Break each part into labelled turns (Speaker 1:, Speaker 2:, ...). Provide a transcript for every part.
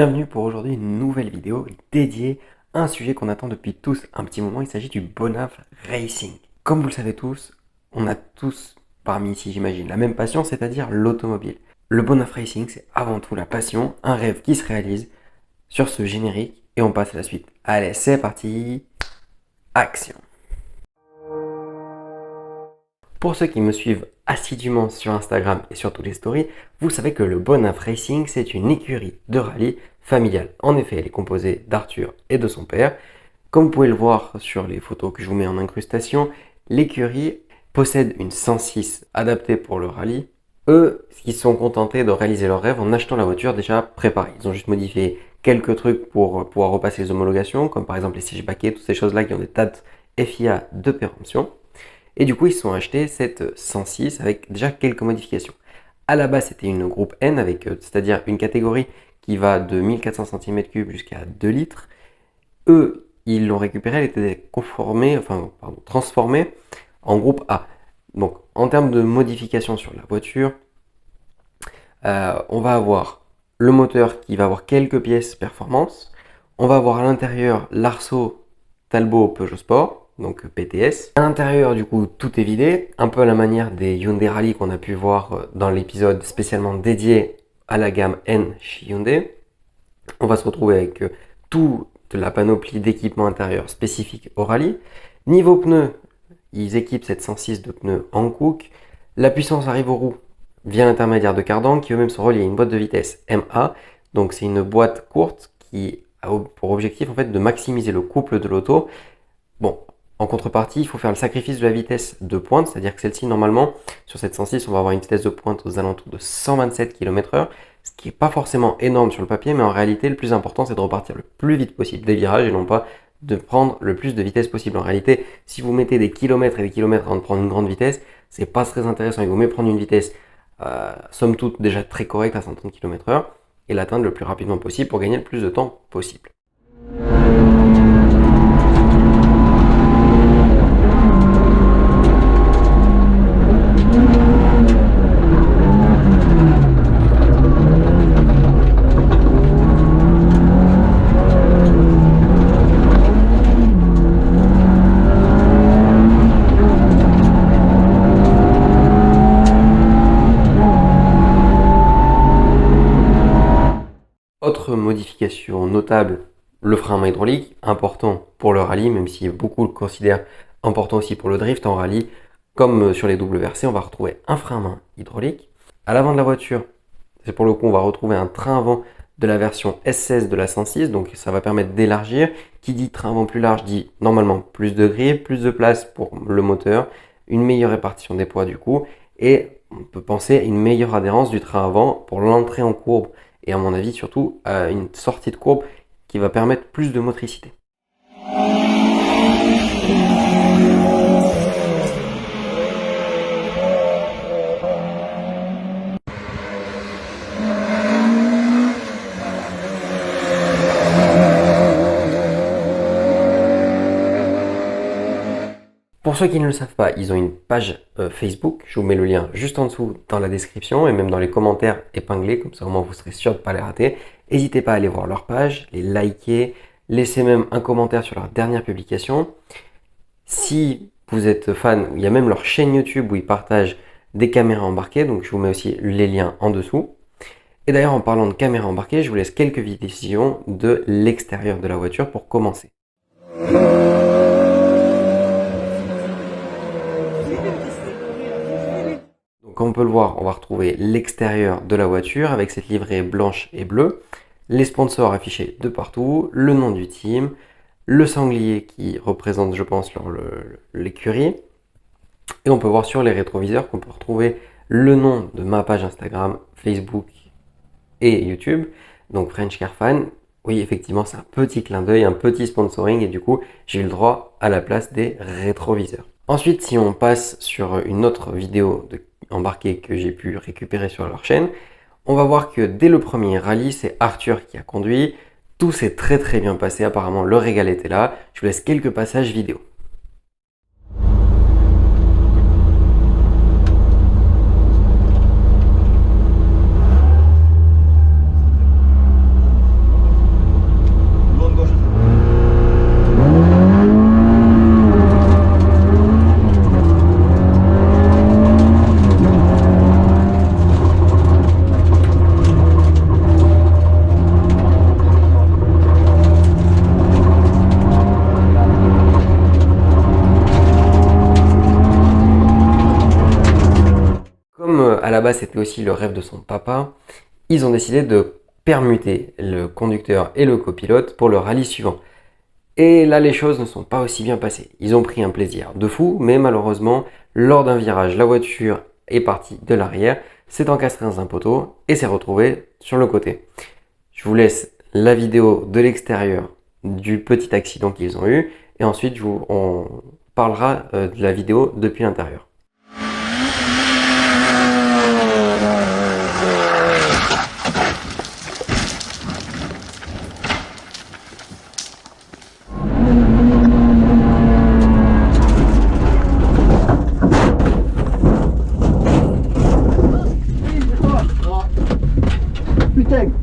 Speaker 1: Bienvenue pour aujourd'hui une nouvelle vidéo dédiée à un sujet qu'on attend depuis tous un petit moment. Il s'agit du Bonaf Racing. Comme vous le savez tous, on a tous parmi ici j'imagine la même passion, c'est-à-dire l'automobile. Le Bonaf Racing, c'est avant tout la passion, un rêve qui se réalise sur ce générique et on passe à la suite. Allez, c'est parti, action! Pour ceux qui me suivent assidûment sur Instagram et sur toutes les stories, vous savez que le Bonaf Racing, c'est une écurie de rallye familiale. En effet, elle est composée d'Arthur et de son père. Comme vous pouvez le voir sur les photos que je vous mets en incrustation, l'écurie possède une 106 adaptée pour le rallye. Eux, ils sont contentés de réaliser leur rêve en achetant la voiture déjà préparée. Ils ont juste modifié quelques trucs pour pouvoir repasser les homologations, comme par exemple les sièges baquets, toutes ces choses-là qui ont des dates FIA de péremption. Et du coup, ils se sont achetés cette 106 avec déjà quelques modifications. À la base, c'était une groupe N, c'est-à-dire une catégorie qui va de 1400 cm3 jusqu'à 2 litres. Eux, ils l'ont récupérée, elle était transformée en groupe A. Donc, en termes de modification sur la voiture, on va avoir le moteur qui va avoir quelques pièces performance. On va avoir à l'intérieur l'Arceau Talbot Peugeot Sport, donc PTS. À l'intérieur, du coup, tout est vidé, un peu à la manière des Hyundai Rally qu'on a pu voir dans l'épisode spécialement dédié à la gamme N chez Hyundai. On va se retrouver avec toute la panoplie d'équipements intérieurs spécifiques au rallye. Niveau pneus, ils équipent cette 106 de pneus Hankook. La puissance arrive aux roues via l'intermédiaire de cardan qui eux-mêmes sont reliés à une boîte de vitesse MA. Donc c'est une boîte courte qui a pour objectif en fait de maximiser le couple de l'auto. Bon, en contrepartie, il faut faire le sacrifice de la vitesse de pointe, c'est-à-dire que celle-ci, normalement, sur cette 106, on va avoir une vitesse de pointe aux alentours de 127 km/h, ce qui n'est pas forcément énorme sur le papier, mais en réalité, le plus important, c'est de repartir le plus vite possible des virages et non pas de prendre le plus de vitesse possible. En réalité, si vous mettez des kilomètres et des kilomètres avant de prendre une grande vitesse, c'est pas très intéressant. Il vaut mieux prendre une vitesse, somme toute, déjà très correcte à 130 km/h et l'atteindre le plus rapidement possible pour gagner le plus de temps possible. Autre modification notable, le frein à main hydraulique, important pour le rallye, même si beaucoup le considèrent important aussi pour le drift en rallye. Comme sur les WRC, on va retrouver un frein à main hydraulique. À l'avant de la voiture, c'est pour le coup, on va retrouver un train avant de la version S16 de la 106, donc ça va permettre d'élargir. Qui dit train avant plus large dit normalement plus de grille, plus de place pour le moteur, une meilleure répartition des poids du coup, et on peut penser à une meilleure adhérence du train avant pour l'entrée en courbe. Et à mon avis surtout à une sortie de courbe qui va permettre plus de motricité. Pour ceux qui ne le savent pas, ils ont une page Facebook, je vous mets le lien juste en dessous dans la description et même dans les commentaires épinglés, comme ça au moins vous serez sûr de ne pas les rater. N'hésitez pas à aller voir leur page, les liker, laissez même un commentaire sur leur dernière publication. Si vous êtes fan, il y a même leur chaîne YouTube où ils partagent des caméras embarquées, donc je vous mets aussi les liens en dessous. Et d'ailleurs en parlant de caméras embarquées, je vous laisse quelques visions de l'extérieur de la voiture pour commencer. Comme on peut le voir, on va retrouver l'extérieur de la voiture avec cette livrée blanche et bleue, les sponsors affichés de partout, le nom du team, le sanglier qui représente, je pense, l'écurie. Et on peut voir sur les rétroviseurs qu'on peut retrouver le nom de ma page Instagram, Facebook et YouTube, donc French Car Fan. Oui, effectivement, c'est un petit clin d'œil, un petit sponsoring et du coup, j'ai eu le droit à la place des rétroviseurs. Ensuite, si on passe sur une autre vidéo embarquée que j'ai pu récupérer sur leur chaîne, on va voir que dès le premier rallye, c'est Arthur qui a conduit. Tout s'est très bien passé, apparemment le régal était là. Je vous laisse quelques passages vidéo. base, c'était aussi le rêve de son papa. Ils ont décidé de permuter le conducteur et le copilote pour le rallye suivant. Et là, les choses ne sont pas aussi bien passées. Ils ont pris un plaisir de fou, mais malheureusement, lors d'un virage, la voiture est partie de l'arrière, s'est encastrée dans un poteau et s'est retrouvée sur le côté. Je vous laisse la vidéo de l'extérieur du petit accident qu'ils ont eu et ensuite on parlera de la vidéo depuis l'intérieur. Comme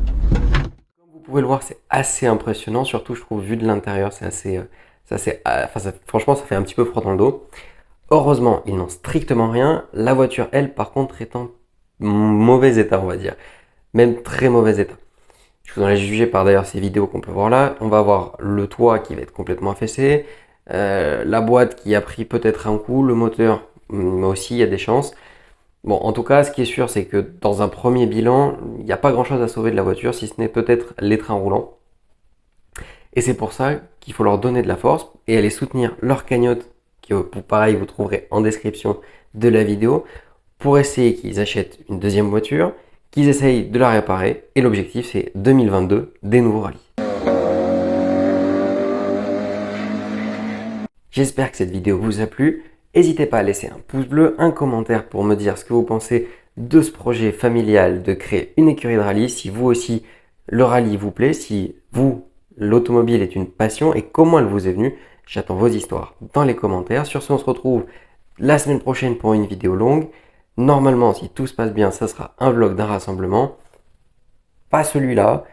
Speaker 1: vous pouvez le voir, c'est assez impressionnant, surtout je trouve vu de l'intérieur, franchement ça fait un petit peu froid dans le dos. Heureusement, ils n'ont strictement rien. La voiture, elle, par contre, est en mauvais état, on va dire. Même très mauvais état. Je vous en ai jugé par d'ailleurs ces vidéos qu'on peut voir là. On va voir le toit qui va être complètement affaissé, la boîte qui a pris peut-être un coup, le moteur aussi, il y a des chances. Bon, en tout cas, ce qui est sûr, c'est que dans un premier bilan, il n'y a pas grand-chose à sauver de la voiture, si ce n'est peut-être les trains roulants. Et c'est pour ça qu'il faut leur donner de la force et aller soutenir leur cagnotte, que pareil, vous trouverez en description de la vidéo, pour essayer qu'ils achètent une deuxième voiture, qu'ils essayent de la réparer. Et l'objectif, c'est 2022, des nouveaux rallyes. J'espère que cette vidéo vous a plu. N'hésitez pas à laisser un pouce bleu, un commentaire pour me dire ce que vous pensez de ce projet familial de créer une écurie de rallye, si vous aussi le rallye vous plaît, si vous, l'automobile est une passion et comment elle vous est venue. J'attends vos histoires dans les commentaires. Sur ce, on se retrouve la semaine prochaine pour une vidéo longue. Normalement, si tout se passe bien, ça sera un vlog d'un rassemblement. Pas celui-là,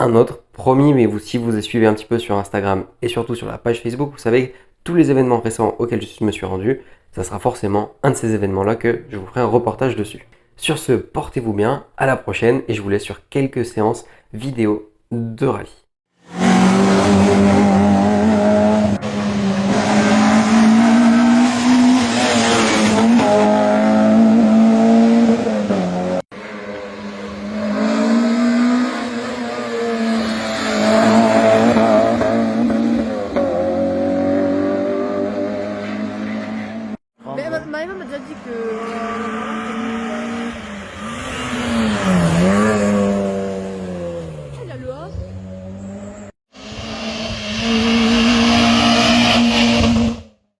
Speaker 1: un autre, promis, mais si vous suivez un petit peu sur Instagram et surtout sur la page Facebook, vous savez tous les événements récents auxquels je me suis rendu, ça sera forcément un de ces événements-là que je vous ferai un reportage dessus. Sur ce, portez-vous bien, à la prochaine et je vous laisse sur quelques séances vidéo de rallye.
Speaker 2: Mais Maëva m'a déjà dit que